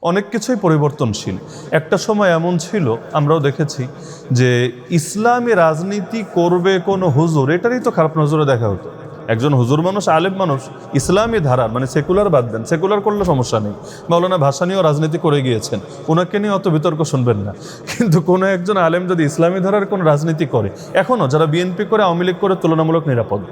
অনেক কিছুই পরিবর্তনশীল। একটা সময় এমন ছিল, আমরাও দেখেছি, যে ইসলামী রাজনীতি করবে কোনো হুজুর, এটারই তো খারাপ নজরে দেখা হতো। একজন হুজুর মানুষ, আলেম মানুষ, ইসলামী ধারার, মানে সেকুলার বাদ দেন, সেকুলার করলে সমস্যা নেই, মাওলানা ভাসানীও রাজনীতি করে গিয়েছেন, ওনাকে নিয়ে অত বিতর্ক শুনবেন না। কিন্তু কোনো একজন আলেম যদি ইসলামী ধারার কোনো রাজনীতি করে, এখনও যারা বিএনপি করে, আওয়ামী লীগ করে, তুলনামূলক নিরাপদ।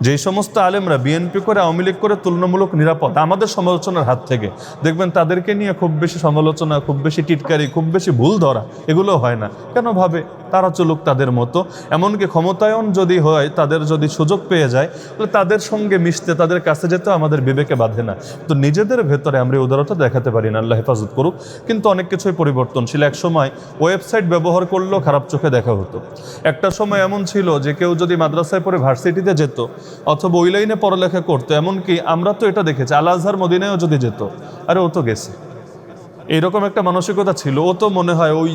যেই সমস্ত আলেমরা বিএনপি করে, আওয়ামী লীগ করে, তুলনামূলক নিরাপদ আমাদের সমালোচনার হাত থেকে, দেখবেন তাদেরকে নিয়ে খুব বেশি সমালোচনা, খুব বেশি টিটকারি, খুব বেশি ভুল ধরা, এগুলো হয় না। কেন? ভাবে তারা চলুক তাদের মতো। এমনকি ক্ষমতায়ন যদি হয়, তাদের যদি সুযোগ পেয়ে যায়, তাহলে তাদের সঙ্গে মিশতে, তাদের কাছে যেতে আমাদের বিবেকে বাঁধে না। তো নিজেদের ভেতরে আমরা উদারতা দেখাতে পারি না, আল্লাহ হেফাজত করুক। কিন্তু অনেক কিছুই পরিবর্তনশীল। এক সময় ওয়েবসাইট ব্যবহার করলেও খারাপ চোখে দেখা হতো। একটা সময় এমন ছিল যে কেউ যদি মাদ্রাসায় পড়ে ভার্সিটিতে যেত, অথবা ওই লাইনে পড়ালেখা করতো, এমনকি আমরা তো এটা দেখেছি, আল আজহার মদিনায়ও যদি যেত, আরে ও তো গেছে, এইরকম একটা মানসিকতা ছিল। ও তো মনে হয় ওই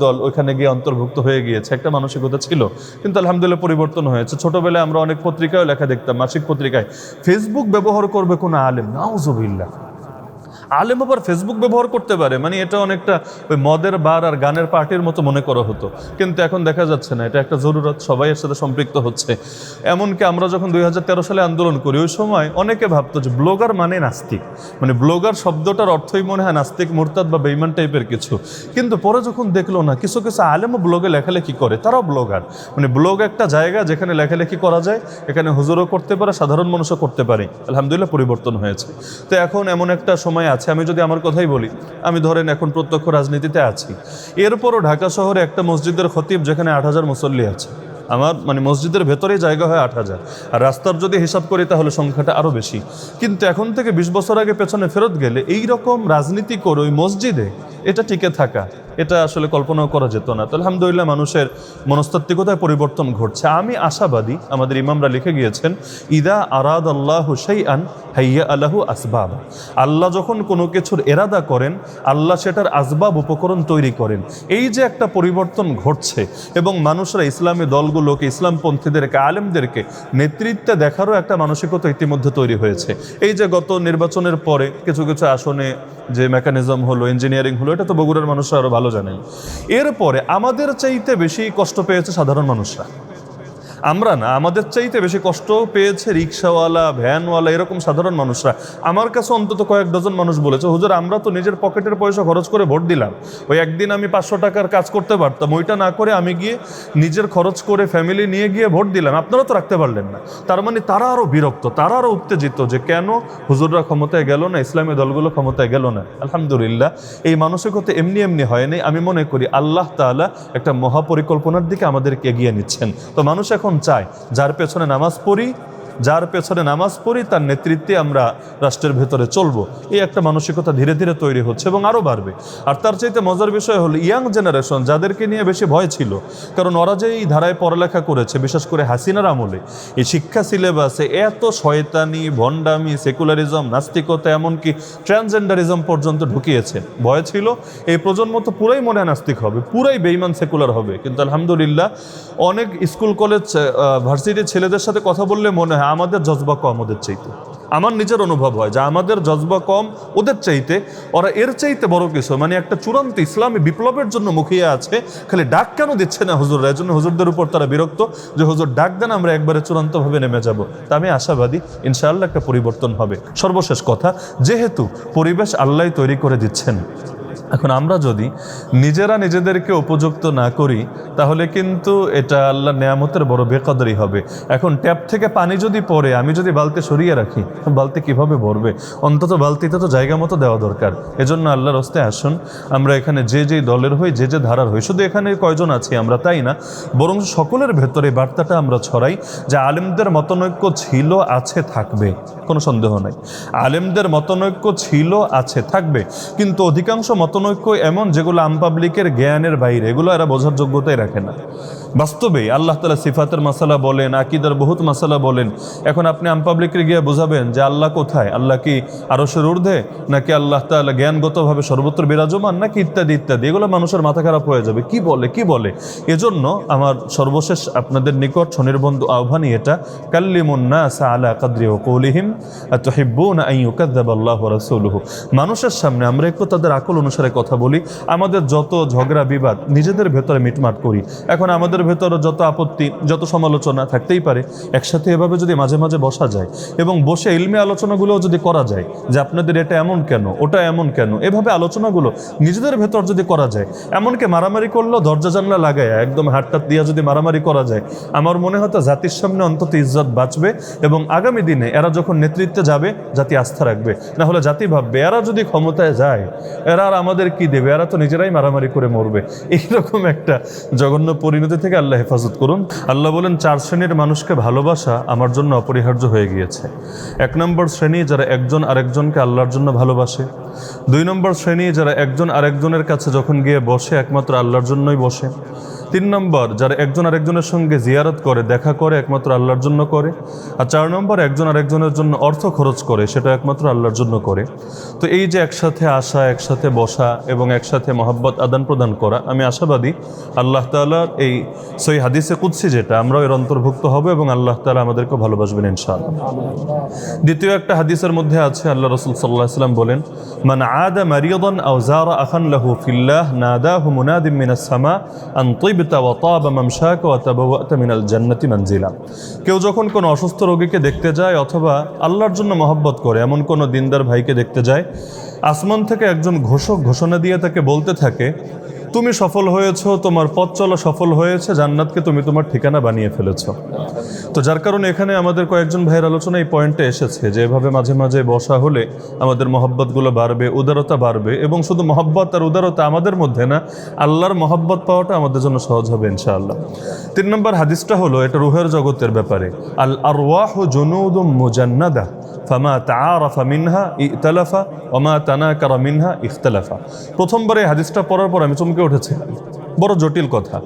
দল ওইখানে গিয়ে অন্তর্ভুক্ত হয়ে গিয়েছে, একটা মানসিকতা ছিল। কিন্তু আলহামদুলিল্লাহ পরিবর্তন হয়েছে। ছোটবেলায় আমরা অনেক পত্রিকায় লেখা দেখতাম, মাসিক পত্রিকায়, ফেসবুক ব্যবহার করবে কোনো আলেম, নাউজুবিল্লাহ। আলেম আবার ফেসবুক ব্যবহার করতে পারে, মানে এটা অনেকটা ওই মদের বার আর গানের পার্টির মতো মনে করা হতো। কিন্তু এখন দেখা যাচ্ছে না, এটা একটা জরুরত, সবাই এর সাথে সম্পৃক্ত হচ্ছে। এমনকি আমরা যখন 2013 সালে আন্দোলন করি, ওই সময় অনেকে ভাবতো যে ব্লগার মানে নাস্তিক, মানে ব্লগার শব্দটার অর্থই মনে হয় নাস্তিক, মুরতাদ বা বেঈমান টাইপের কিছু। কিন্তু পরে যখন দেখলো না, কিছু কিছু আলেমও ব্লগে লেখালেখি করে, তারাও ব্লগার। মানে ব্লগ একটা জায়গা যেখানে লেখালেখি করা যায়, এখানে হুজুরও করতে পারে, সাধারণ মানুষও করতে পারে। আলহামদুলিল্লাহ পরিবর্তন হয়েছে। তো এখন এমন একটা সময় আছে, আমি যদি আমার কথাই বলি, আমি ধরেন এখন প্রত্যক্ষ রাজনীতিতে আছি, এরপরও ঢাকা শহরে একটা মসজিদের খতিব যেখানে 8,000 মুসল্লি আছে, আমার মানে মসজিদের ভেতরেই জায়গা হয় 8,000, আর রাস্তার যদি হিসাব করি তাহলে সংখ্যাটা আরও বেশি। কিন্তু এখন থেকে 20 বছর আগে পেছনে ফেরত গেলে এই রকম রাজনীতি করে ওই মসজিদে এটা টিকে থাকা, এটা আসলে কল্পনাও করা যেত না। তো আলহামদুলিল্লাহ মানুষের মনস্তাত্ত্বিকতায় পরিবর্তন ঘটছে। আমি আশাবাদী, আমাদের ইমামরা লিখে গিয়েছেন, ইদা আরাদ আল্লাহু শাইআন হাইয়া আলাহু আসবাব। আল্লাহ যখন কোনো কিছুর এরাদা করেন, আল্লাহ সেটার আসবাব, উপকরণ তৈরি করেন। এই যে একটা পরিবর্তন ঘটছে, এবং মানুষরা ইসলামী দলগুলোকে, ইসলামপন্থীদেরকে, আলেমদেরকে নেতৃত্বে দেখারও একটা মানসিকতা ইতিমধ্যে তৈরি হয়েছে। এই যে গত নির্বাচনের পরে কিছু কিছু আসনে যে মেকানিজম হলো, ইঞ্জিনিয়ারিং হলো, এটা তো বগুড়ার মানুষরা আরো ভালো জানেন। এরপরে আমাদের চাইতে বেশি কষ্ট পেয়েছে সাধারণ মানুষরা। আমরা না, আমাদের চাইতে বেশি কষ্ট পেয়েছে রিক্সাওয়ালা, ভ্যানওয়ালা, এরকম সাধারণ মানুষরা। আমার কাছে অন্তত কয়েক ডজন মানুষ বলেছে, হুজুর আমরা তো নিজের পকেটের পয়সা খরচ করে ভোট দিলাম, ওই একদিন আমি 500 টাকার কাজ করতে পারতাম, ওইটা না করে আমি গিয়ে নিজের খরচ করে ফ্যামিলি নিয়ে গিয়ে ভোট দিলাম, আপনারা তো রাখতে পারলেন না। তার মানে তারা আরও বিরক্ত, তারা আরও উত্তেজিত যে কেন হুজুররা ক্ষমতায় গেল না, ইসলামী দলগুলো ক্ষমতায় গেল না। আলহামদুলিল্লাহ এই মানসিকতা এমনি এমনি হয়নি। আমি মনে করি আল্লাহ তাআলা একটা মহাপরিকল্পনার দিকে আমাদেরকে এগিয়ে নিচ্ছেন। তো মানুষ এখন চায় যার পেছনে নামাজ পড়ি, তার নেতৃত্বে আমরা রাষ্ট্রের ভেতরে চলবো, এই একটা মানসিকতা ধীরে ধীরে তৈরি হচ্ছে এবং আরও বাড়বে। আর তার চাইতে মজার বিষয় হলো ইয়াং জেনারেশন, যাদেরকে নিয়ে বেশি ভয় ছিল, কারণ ওরা যে এই ধারায় পড়ালেখা করেছে, বিশেষ করে হাসিনার আমলে এই শিক্ষা সিলেবাসে এত শয়তানি, ভণ্ডামি, সেকুলারিজম, নাস্তিকতা, এমনকি ট্রান্সজেন্ডারিজম পর্যন্ত ঢুকিয়েছে। ভয় ছিল এই প্রজন্ম তো পুরাই মনে হয় নাস্তিক হবে, পুরাই বেঈমান সেকুলার হবে। কিন্তু আলহামদুলিল্লাহ অনেক স্কুল, কলেজ, ভার্সিটির ছেলেদের সাথে কথা বললে মনে হয় আমাদের জজবা কম ওদের চাইতে। আমার নিজের অনুভব হয় যে আমাদের জজবা কম ওদের চাইতে, ওরা এর চাইতে বড় কিছু, মানে একটা চূড়ান্ত ইসলামী বিপ্লবের জন্য মুখিয়ে আছে। খালি ডাক কেন দিচ্ছে না হুজুররা, এর জন্য হুজুরদের উপর তারা বিরক্ত যে হুজুর ডাক দেন, আমরা একবারে চূড়ান্তভাবে নেমে যাব। তা আমি আশাবাদী ইনশাআল্লাহ একটা পরিবর্তন হবে। সর্বশেষ কথা, যেহেতু পরিবেশ আল্লাহ তৈরি করে দিচ্ছেন, এখন আমরা যদি নিজেরা নিজেদেরকে উপযুক্ত না করি, তাহলে কিন্তু এটা আল্লাহর নেয়ামতের বড় বেকদরি হবে। এখন ট্যাপ থেকে পানি যদি পড়ে, আমি যদি বালতি সরিয়ে রাখি, বালতি কিভাবে ভরবে? অন্তত বালতিতে তো জায়গা মতো দেওয়া দরকার। এজন্য আল্লাহর হস্তে আসুন, আমরা এখানে যে যেই দলের হই, যে যে ধারার হই, শুধু এখানে কয়জন আছি আমরা তাই না, বরং সকলের ভেতরে বার্তাটা আমরা ছড়াই যে আলেমদের মতনৈক্য ছিল, আছে, থাকবে, কোনো সন্দেহ নাই। আলেমদের মতনৈক্য ছিল, আছে, থাকবে, কিন্তু অধিকাংশ মতনৈক্য এমন যেগুলো আম পাবলিকের জ্ঞানের বাইরে, এগুলো এরা বোঝার যোগ্যতাই রাখে না। বাস্তবেই আল্লাহ তাআলা সিফাতের মাসালা বলেন, আকীদার বহুত মাসালা বলেন। এখন আপনি আমপাবলিককে গিয়ে বোঝাবেন যে আল্লাহ কোথায়, আল্লাহ কি আরশের ঊর্ধ্বে, নাকি আল্লাহ তাআলা জ্ঞানগতভাবে সর্বত্র বিরাজমান, নাকি ইত্যাদি ইত্যাদি, এগুলো মানুষের মাথা খারাপ হয়ে যাবে। কি বলে এজন্য আমার সর্বশেষ আপনাদের নিকট স্বনির্বন্ধ আহ্বানই এটা, কাল্লিমুন নাস আলা কাদরি ওয়াকুলিহিম আতুহিব্বুনা আন ইউকাযযাবাল্লাহু ওয়া রাসূলুহু। মানুষের সামনে আমরা একটু তাদের আকল অনুসারে কথা বলি। আমাদের যত ঝগড়া বিবাদ নিজেদের ভেতরে মিটমাট করি। এখন আমাদের ভেতরে যত আপত্তি, যত সমালোচনা থাকতেই পারে, একসাথে এভাবে যদি মাঝে মাঝে বসা যায় এবং বসে ইলমি আলোচনাগুলো যদি করা যায় যে আপনাদের এটা এমন কেন, ওটা এমন কেন, এভাবে আলোচনাগুলো নিজেদের ভেতর যদি করা যায়, এমনকি মারামারি করলেও দরজা জানলা লাগায় একদম হাতটাত দিয়ে যদি মারামারি করা যায়, আমার মনে হয় জাতির সামনে অন্তত ইজ্জত বাঁচবে এবং আগামী দিনে এরা যখন নেতৃত্বে যাবে জাতি আস্থা রাখবে। না হলে জাতি ভাববে এরা যদি ক্ষমতায় যায় এরা আর আমাদের কি দেবে, এরা তো নিজেরাই মারামারি করে মরবে। এইরকম একটা জঘন্য পরিণতি থেকে আল্লাহ হেফাজত করুন। আল্লাহ বলেন 4 শ্রেণীর মানুষকে ভালোবাসা আমার জন্য অপরিহার্য হয়ে গিয়েছে। 1 নম্বর শ্রেণী যারা একজন আরেকজনকে আল্লাহর জন্য ভালোবাসে। 2 নম্বর শ্রেণী যারা একজন আরেকজনের কাছে যখন গিয়ে বসে একমাত্র আল্লাহর জন্যই বসে। 3 নম্বর যারা একজন আরেকজনের সঙ্গে জিয়ারত করে, দেখা করে, একমাত্র আল্লাহর জন্য করে। আর 4 নম্বর একজন আরেকজনের জন্য অর্থ খরচ করে, সেটা একমাত্র আল্লাহর জন্য করে। তো এই যে একসাথে আসা, একসাথে বসা এবং একসাথে মহব্বত আদান প্রদান করা, আমি আশাবাদী আল্লাহ তাআলার এই সহিহ হাদিসে কুদসি যেটা, আমরাও এর অন্তর্ভুক্ত হব এবং আল্লাহ তাআলা আমাদেরকে ভালোবাসবেন ইনশাআল্লাহ। দ্বিতীয় একটা হাদিসের মধ্যে আছে, আল্লাহ রাসূল সাল্লাল্লাহু আলাইহি ওয়াসাল্লাম বলেন, মান আদা মারিয়াদান আও যারা আখান লাহু ফিল্লাহ নাদাহু মুনাদিম মিনাস সামা আন তিবতা ওয়া তাবা মামশাকা ওয়া তাবাওয়াতা মিনাল জান্নাতি মানজিলা। কেউ যখন কোনো অসুস্থ রোগীকে দেখতে যায় অথবা আল্লাহর জন্য মহব্বত করে এমন কোনো দিনদার ভাইকে দেখতে যায়, আসমান থেকে একজন ঘোষক ঘোষণা দিয়ে তাকে বলতে থাকে, তুমি সফল হয়েছো, তোমার পথ চলা সফল হয়েছে, জান্নাতকে তুমি তোমার ঠিকানা বানিয়ে ফেলেছো। তো যার কারণে এখানে আমাদের কয়েকজন ভাইয়ের আলোচনা এই পয়েন্টে এসেছে যে এভাবে মাঝে মাঝে বসা হলে আমাদের মহব্বতগুলো বাড়বে, উদারতা বাড়বে, এবং শুধু মহব্বত আর উদারতা আমাদের মধ্যে না, আল্লাহর মহব্বত পাওয়াটা আমাদের জন্য সহজ হবে ইনশাআল্লাহ। 3 নম্বর হাদিসটা হলো, এটা রুহের জগতের ব্যাপারে, আল আরওয়াহু জুনুদুম মুজান্নাদা ফামা তাআরাফা মিনহা ইতালাফা ওমা তানাকারা মিনহা ইখতালাফা। প্রথমবার এই হাদিসটা পড়ার পর আমি চমকে উঠেছি, বড় জটিল কথা।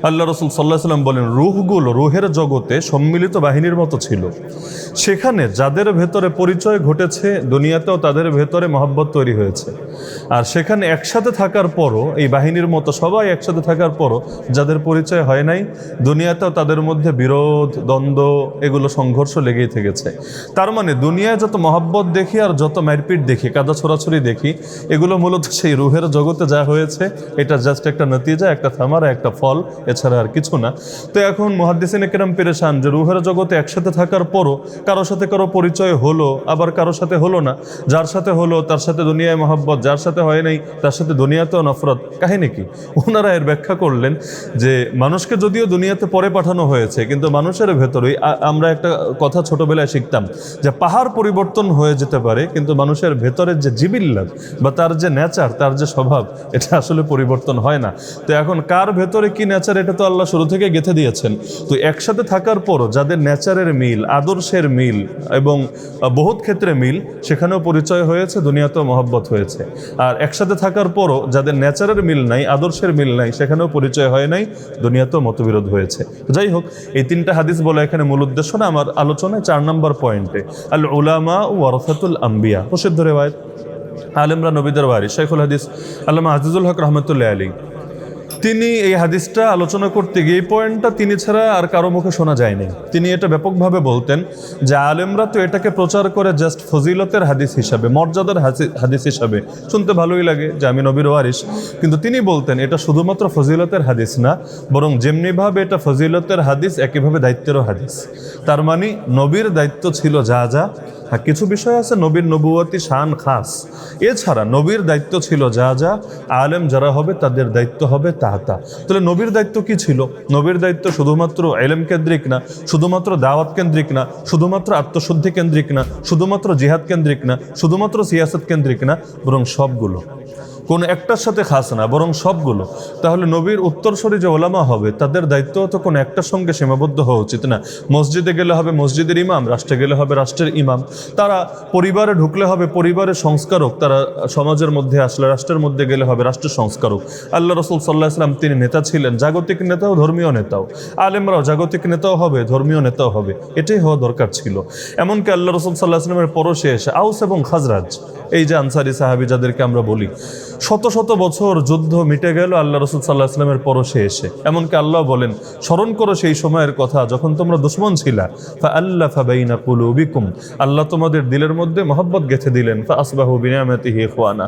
আল্লাহ রাসূল সাল্লাল্লাহু আলাইহি ওয়াসাল্লাম বলেন, রূহগুলো রুহের জগতে সম্মিলিত বাহিনীর মতো ছিল। সেখানে যাদের ভেতরে পরিচয় ঘটেছে দুনিয়াতেও তাদের ভেতরে মহব্বত তৈরি হয়েছে। আর সেখানে একসাথে থাকার পরও, এই বাহিনীর মতো সবাই একসাথে থাকার পরও যাদের পরিচয় হয় নাই, দুনিয়াতেও তাদের মধ্যে বিরোধ, দ্বন্দ্ব, এগুলো সংঘর্ষ লেগেই থেকেছে। তার মানে দুনিয়ায় যত মহব্বত দেখি আর যত মারপিট দেখি, কাদা ছোড়াছড়ি দেখি, এগুলো মূলত সেই রুহের জগতে যা হয়েছে এটা জাস্ট একটা নতিজা, একটা থামারা, একটা ফল, এছাড়া আর কিছু না। তো এখন মুহাদ্দিসিনে কেরাম পেরেশান যে রুহের জগতে একসাথে থাকার পরও কারোর সাথে কারো পরিচয় হলো, আবার কারোর সাথে হলো না। যার সাথে হলো তার সাথে দুনিয়ায় মহব্বত, যার সাথে হয় নাই তার সাথে দুনিয়াতেও নফরত। কাহিনী কি? ওনারা এর ব্যাখ্যা করলেন যে মানুষকে যদিও দুনিয়াতে পরে পাঠানো হয়েছে, কিন্তু মানুষের ভেতরেই, আমরা একটা কথা ছোটবেলায় শিখতাম যে পাহাড় পরিবর্তন হয়ে যেতে পারে, কিন্তু মানুষের ভেতরের যে জিবিল্লাত বা তার যে নেচার, তার যে স্বভাব, এটা আসলে পরিবর্তন হয় না। তো এখন কার ভেতরে কি নেচার, এটা তো আল্লাহ শুরু থেকে গেঁথে দিয়েছেন। তো একসাথে থাকার পরও যাদের নেচারের মিল, আদর্শের মিল এবং বহুত ক্ষেত্রে মিল, সেখানেও পরিচয় হয়েছে, দুনিয়াতেও মহব্বত হয়েছে। আর একসাথে থাকার পরও যাদের নেচারের মিল নাই, আদর্শের মিল নাই, সেখানেও পরিচয় হয় নাই, দুনিয়াতেও মতবিরোধ হয়েছে। যাই হোক, এই 3টা হাদিস বলা এখানে মূল উদ্দেশ্য না আমার আলোচনায়। 4 নম্বর পয়েন্টে, আল উলামা ওয়ারাসাতুল আম্বিয়া, প্রসিদ্ধ রিওয়ায়াত, আলেমরা নবীদের ওয়ারিস। শাইখুল হাদিস আল্লামা আজিজুল হক রাহমাতুল্লাহি আলাইহি তিনি এই হাদিসটা আলোচনা করতে গিয়ে এই পয়েন্টটা তিনি ছাড়া আর কারো মুখে শোনা যায়নি। তিনি এটা ব্যাপকভাবে বলতেন যে আলেমরা তো এটাকে প্রচার করে জাস্ট ফজিলতের হাদিস হিসাবে, মর্যাদার হাদিস হিসাবে, শুনতে ভালোই লাগে যে আমি নবীর ওয়ারিস, কিন্তু তিনি বলতেন এটা শুধুমাত্র ফজিলতের হাদিস না, বরং যেমনিভাবে এটা ফজিলতের হাদিস, একইভাবে দায়িত্বেরও হাদিস। তার মানে নবীর দায়িত্ব ছিল যা যা, হ্যাঁ কিছু বিষয় আছে নবীর নবুয়তি শান খাস, এছাড়া নবীর দায়িত্ব ছিল যা যা, আলেম যারা হবে তাদের দায়িত্ব হবে তা তা। তাহলে নবীর দায়িত্ব কি ছিল? নবীর দায়িত্ব শুধুমাত্র ইলম কেন্দ্রিক না, শুধুমাত্র দাওয়াত কেন্দ্রিক না, শুধুমাত্র আত্মশুদ্ধি কেন্দ্রিক না, শুধুমাত্র জিহাদ কেন্দ্রিক না, শুধুমাত্র সিয়াসত কেন্দ্রিক না, বরং সবগুলো। কোন একটার সাথে খাস না, বরং সবগুলো। তাহলে নবীর উত্তরসূরি যে ওলামা হবে তাদের দায়িত্ব তো কোনো একটার সঙ্গে সীমাবদ্ধ হওয়া উচিত না। মসজিদে গেলে হবে মসজিদের ইমাম, রাষ্ট্রে গেলে হবে রাষ্ট্রের ইমাম, তারা পরিবারে ঢুকলে হবে পরিবারের সংস্কারক, তারা সমাজের মধ্যে আসলে রাষ্ট্রের মধ্যে গেলে হবে রাষ্ট্রের সংস্কারক। আল্লাহ রসুল সাল্লাহ ইসলাম তিনি নেতা ছিলেন, জাগতিক নেতাও ধর্মীয় নেতাও, আলেমরাও জাগতিক নেতাও হবে ধর্মীয় নেতাও হবে, এটাই হওয়া দরকার ছিল। এমনকি আল্লাহ রসুল সাল্লাহ ইসলামের পরশে এসে আউস এবং খাজরাজ, এই যে আনসারি সাহাবি যাদেরকে আমরা বলি, শত শত বছর যুদ্ধ মিটে গেল আল্লাহ রসুল সাল্লাহ ইসলামের পরশে এসে। এমনকি আল্লাহ বলেন, স্মরণ করো সেই সময়ের কথা যখন তোমরা দুশমন ছিলা, ফাআল্লাফা বাইনা কুলুবিকুম, আল্লাহ তোমাদের দিলের মধ্যে মহব্বত গেঁথে দিলেন, ফাআসবাহু বিনিয়ামাতিহি ইখওয়ানা,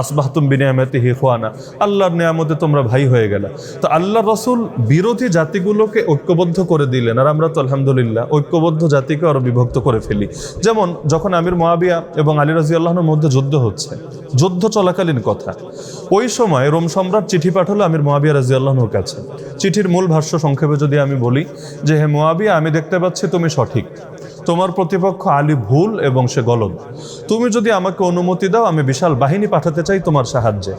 আসবাহতুম বিনিয়ামাতিহি ইখওয়ানা, আল্লাহর নিয়ামতে তোমরা ভাই হয়ে গেল। তো আল্লাহ রসুল বিরোধী জাতিগুলোকে ঐক্যবদ্ধ করে দিলেন, আর আমরা তো আলহামদুলিল্লাহ ঐক্যবদ্ধ জাতিকে আরো বিভক্ত করে ফেলি। যেমন যখন আমির মুআবিয়া এবং আলী রাদিয়াল্লাহু আনহুর মধ্যে যুদ্ধ হচ্ছে, যুদ্ধ চলাকালীন কথা, ওই সময় রোম সম্রাট চিঠি পাঠালো আমির মুআবিয়া রাদিয়াল্লাহু আনহুর কাছে। চিঠির মূল ভাষ্য সংক্ষেপে যদি আমি বলি যে, হে মুআবিয়া, আমি দেখতে পাচ্ছি তুমি সঠিক, তোমার প্রতিপক্ষ আলী ভুল এবং সে গলদ। তুমি যদি আমাকে অনুমতি দাও, আমি বিশাল বাহিনী পাঠাতে চাই তোমার সাহায্যে।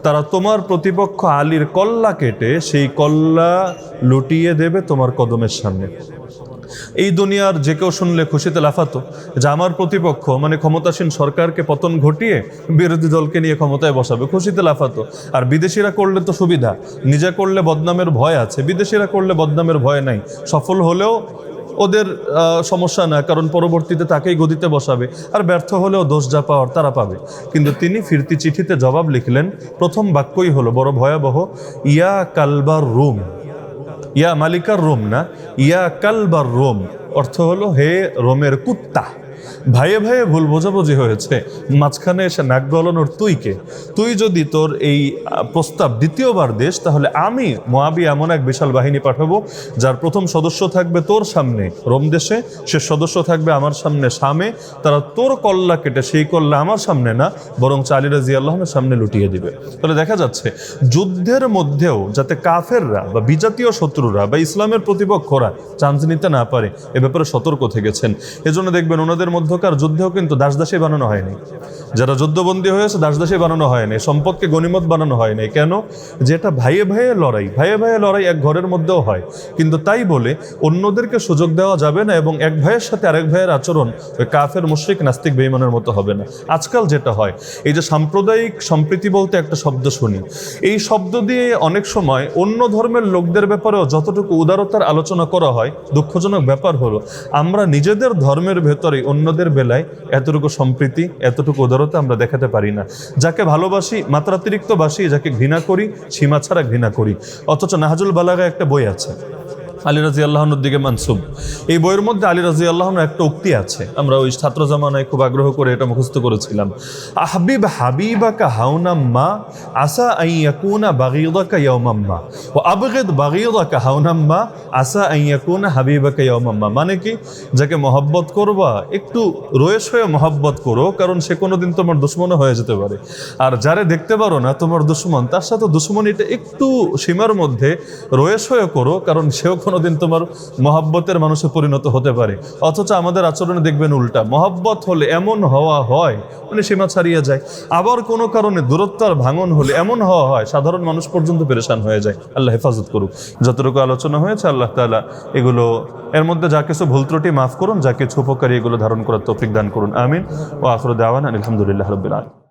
তারা তোমার প্রতিপক্ষ আলীর কল্লা কেটে সেই কল্লা লুটিয়ে দেবে তোমার কদমের সামনে। এই দুনিয়ার যে কেউ শুনলে খুশিতে লাফাতো যে আমার প্রতিপক্ষ মানে ক্ষমতাসীন সরকারকে পতন ঘটিয়ে বিরোধী দলকে নিয়ে ক্ষমতায় বসাবে, খুশিতে লাফাতো। আর বিদেশিরা করলে তো সুবিধা, নিজে করলে বদনামের ভয় আছে, বিদেশিরা করলে বদনামের ভয় নাই, সফল হলেও ওদের সমস্যা না, কারণ পরবর্তীতে তাকেই গদিতে বসাবে, আর ব্যর্থ হলেও দোষ যা পাওয়ার তারা পাবে। কিন্তু তিনি ফিরতি চিঠিতে জবাব লিখলেন, প্রথম বাক্যই হলো বড় ভয়াবহ, ইয়া কালবার রুম, ইয়া মালিকার রোম না, ইয়া কালবার রোম, অর্থ হলো হে রোমের কুত্তা। ভাইয়ে ভাইয়ে ভুল বোঝাবুঝি হয়েছে, মাঝখানে এসে নাক গলানোর তুই কে? তুই যদি তোর এই প্রস্তাব দ্বিতীয়বার দেশ, তাহলে আমি মুআবিয়া এমন এক বিশাল বাহিনী পাঠাবো যার প্রথম সদস্য থাকবে তোর সামনে রোম দেশে, শেষ সদস্য থাকবে আমার সামনে শামে। তারা তোর কল্লা কেটে সেই কল্লা আমার সামনে না, বরং আলী রাদিয়াল্লাহু আনহুর সামনে লুটিয়ে দিবে। তাহলে দেখা যাচ্ছে যুদ্ধের মধ্যেও যাতে কাফেররা বা বিজাতীয় শত্রুরা বা ইসলামের প্রতিপক্ষরা চান্স নিতে না পারে, এ ব্যাপারে সতর্ক থেকেছেন। এজন্য দেখবেন ওনাদের মধ্যকার যুদ্ধেও কিন্তু দাসদাসী বানানো হয়নি, যারা যুদ্ধবন্দী হয়েছে দাসদাসী বানানো হয়নি, সম্পদকে গনিমত বানানো হয়নি। কেন? যেটা ভাইয়ে ভাইয়ে লড়াই, ভাইয়ে ভাইয়ে লড়াই এক ঘরের মধ্যেও হয়, কিন্তু তাই বলে অন্যদেরকে সুযোগ দেওয়া যাবে না, এবং এক ভাইয়ের সাথে আরেক ভাইয়ের আচরণ ওই কাফের মুশরিক নাস্তিক বেঈমানের মতো হবে না। আজকাল যেটা হয়, এই যে সাম্প্রদায়িক সম্প্রীতি বলতে একটা শব্দ শুনি, এই শব্দ দিয়ে অনেক সময় অন্য ধর্মের লোকদের ব্যাপারেও যতটুকু উদারতার আলোচনা করা হয়, দুঃখজনক ব্যাপার হলো আমরা নিজেদের ধর্মের ভেতরে অন্যদের বেলায় এতটুকু সম্প্রীতি, এতটুকু উদারতা আমরা দেখাতে পারি না। যাকে ভালোবাসি মাত্রাতিরিক্ত বাসি, যাকে ঘৃণা করি সীমা ছাড়া ঘৃণা করি। অথচ নাহজুল বালাগায় একটা বই আছে আলী রাদিয়াল্লাহু আনহুর দিকে মানসুব, এই বইয়ের মধ্যে আলী রাদিয়াল্লাহু আনহুর একটা উক্তি আছে, আমরা ওই ছাত্র জামানায় খুব আগ্রহ করে এটা মুখস্থ করেছিলাম। আহবিব হাবিবাকা হাওনাম্মা আসা আন ইয়াকুনা বাগীদাকা ইয়াওমাম্মা ওয়া আবগিদ বাগীদাকা হাওনাম্মা আসা আন ইয়াকুনা হাবিবাকা ইয়াওমাম্মা। মানে কি, যাকে মহব্বত করবা একটু রয়েস হয়ে মহব্বত করো, কারণ সে কোনোদিন তোমার দুশমনও হয়ে যেতে পারে। আর যারে দেখতে পারো না তোমার দুশমন, তার সাথে দুশমনিটা একটু সীমার মধ্যে রয়েস হয়ে করো, কারণ সেও কোনোদিন তোমার মহব্বতের মানুষে পরিণত হতে পারে। অথচ আমাদের আচরণে দেখবেন উল্টা, মহব্বত হলে এমন হওয়া হয় মানে সীমা ছাড়িয়ে যায়, আবার কোনো কারণে দূরত্ব ভাঙন হলে এমন হওয়া হয় সাধারণ মানুষ পর্যন্ত পেরেশান হয়ে যায়। আল্লাহ হেফাজত করুক। যতটুকু আলোচনা হয়েছে আল্লাহ তাআলা এগুলো এর মধ্যে যা কিছু ভুল ত্রুটি মাফ করুন, যা কিছু উপকারী এগুলো ধারণ করার তৌফিক দান করুন। আমিন। ওয়া আখিরু দাওয়ানা আলহামদুলিল্লাহি রাব্বিল আলামিন।